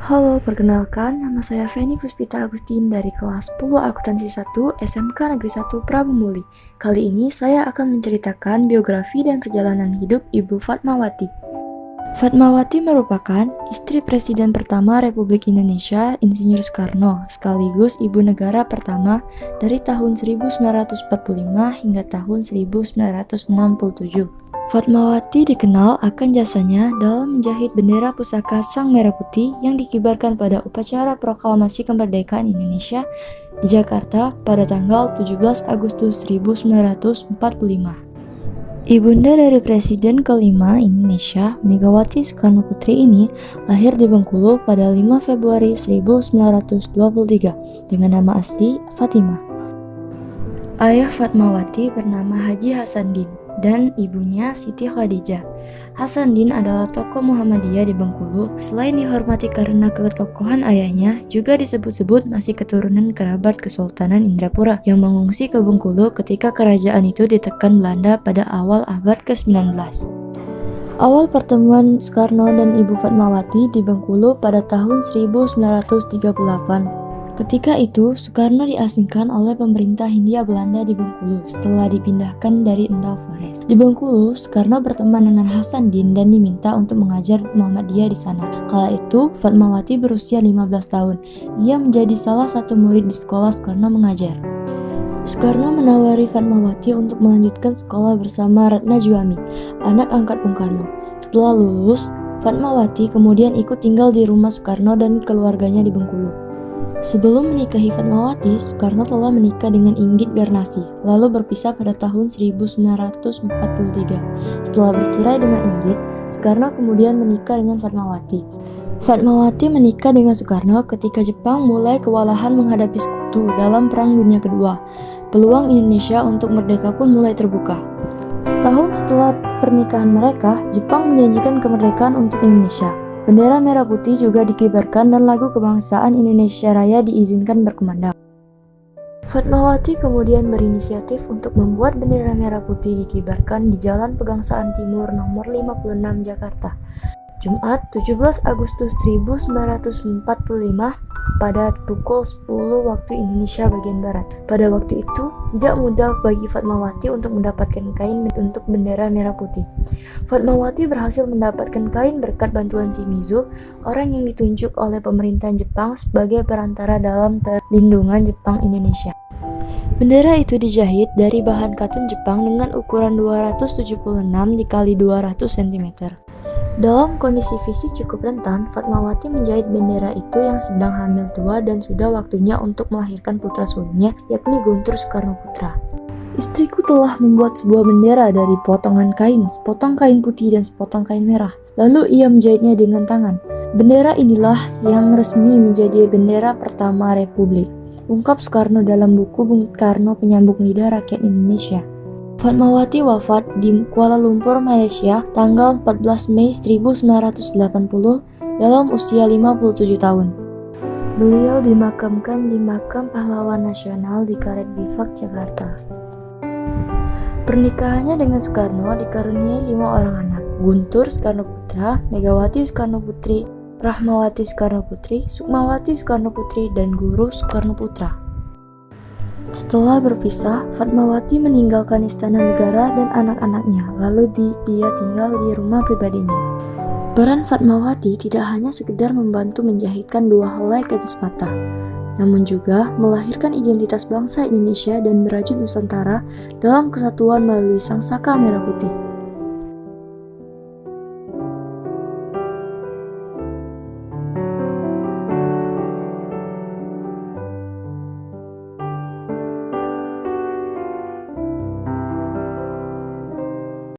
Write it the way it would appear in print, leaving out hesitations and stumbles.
Halo, perkenalkan nama saya Feni Puspita Agustin dari kelas 10 Akuntansi 1 SMK Negeri 1 Prabu Muli. Kali ini saya akan menceritakan biografi dan perjalanan hidup Ibu Fatmawati. Fatmawati merupakan istri Presiden pertama Republik Indonesia Insinyur Soekarno, sekaligus ibu negara pertama dari tahun 1945 hingga tahun 1967. Fatmawati dikenal akan jasanya dalam menjahit bendera pusaka Sang Merah Putih yang dikibarkan pada upacara proklamasi kemerdekaan Indonesia di Jakarta pada tanggal 17 Agustus 1945. Ibunda dari Presiden kelima Indonesia, Megawati Soekarno Putri ini lahir di Bengkulu pada 5 Februari 1923 dengan nama asli Fatimah. Ayah Fatmawati bernama Haji Hasanuddin dan ibunya Siti Khadijah. Hasanuddin adalah tokoh Muhammadiyah di Bengkulu. Selain dihormati karena ketokohan ayahnya, juga disebut-sebut masih keturunan kerabat Kesultanan Indrapura yang mengungsi ke Bengkulu ketika kerajaan itu ditekan Belanda pada awal abad ke-19. Awal pertemuan Soekarno dan Ibu Fatmawati di Bengkulu pada tahun 1938. Ketika itu, Soekarno diasingkan oleh pemerintah Hindia Belanda di Bengkulu setelah dipindahkan dari Endal Forest. Di Bengkulu, Soekarno berteman dengan Hasanuddin dan diminta untuk mengajar Muhammadiyah di sana. Kala itu, Fatmawati berusia 15 tahun. Ia menjadi salah satu murid di sekolah Soekarno mengajar. Soekarno menawari Fatmawati untuk melanjutkan sekolah bersama Ratna Juami, anak angkat Bung Karno. Setelah lulus, Fatmawati kemudian ikut tinggal di rumah Soekarno dan keluarganya di Bengkulu. Sebelum menikahi Fatmawati, Soekarno telah menikah dengan Inggit Garnasih, lalu berpisah pada tahun 1943. Setelah bercerai dengan Inggit, Soekarno kemudian menikah dengan Fatmawati. Fatmawati menikah dengan Soekarno ketika Jepang mulai kewalahan menghadapi sekutu dalam Perang Dunia Kedua. Peluang Indonesia untuk merdeka pun mulai terbuka. Setahun setelah pernikahan mereka, Jepang menjanjikan kemerdekaan untuk Indonesia. Bendera merah putih juga dikibarkan dan lagu kebangsaan Indonesia Raya diizinkan berkumandang. Fatmawati kemudian berinisiatif untuk membuat bendera merah putih dikibarkan di Jalan Pegangsaan Timur nomor 56 Jakarta. Jumat 17 Agustus 1945 pada pukul 10 waktu Indonesia bagian Barat. Pada waktu itu, tidak mudah bagi Fatmawati untuk mendapatkan kain untuk bendera merah putih. Fatmawati berhasil mendapatkan kain berkat bantuan Shimizu, orang yang ditunjuk oleh pemerintahan Jepang sebagai perantara dalam perlindungan Jepang Indonesia. Bendera itu dijahit dari bahan katun Jepang dengan ukuran 276 x 200 cm. Dalam kondisi fisik cukup rentan, Fatmawati menjahit bendera itu yang sedang hamil tua dan sudah waktunya untuk melahirkan putra sulungnya, yakni Guntur Soekarno Putra. Istriku telah membuat sebuah bendera dari potongan kain, sepotong kain putih dan sepotong kain merah. Lalu ia menjahitnya dengan tangan. Bendera inilah yang resmi menjadi bendera pertama Republik, ungkap Soekarno dalam buku Bung Karno Penyambung Lidah Rakyat Indonesia. Fatmawati wafat di Kuala Lumpur, Malaysia, tanggal 14 Mei 1980 dalam usia 57 tahun. Beliau dimakamkan di Makam Pahlawan Nasional di Karet Bifak, Jakarta. Pernikahannya dengan Soekarno dikaruniai 5 orang anak: Guntur Soekarno Putra, Megawati Soekarno Putri, Rahmawati Soekarno Putri, Sukmawati Soekarno Putri, dan Guru Soekarno Putra. Setelah berpisah, Fatmawati meninggalkan istana negara dan anak-anaknya, lalu dia tinggal di rumah pribadinya. Peran Fatmawati tidak hanya sekedar membantu menjahitkan 2 helai kain semata, namun juga melahirkan identitas bangsa Indonesia dan merajut Nusantara dalam kesatuan melalui Sang Saka Merah Putih.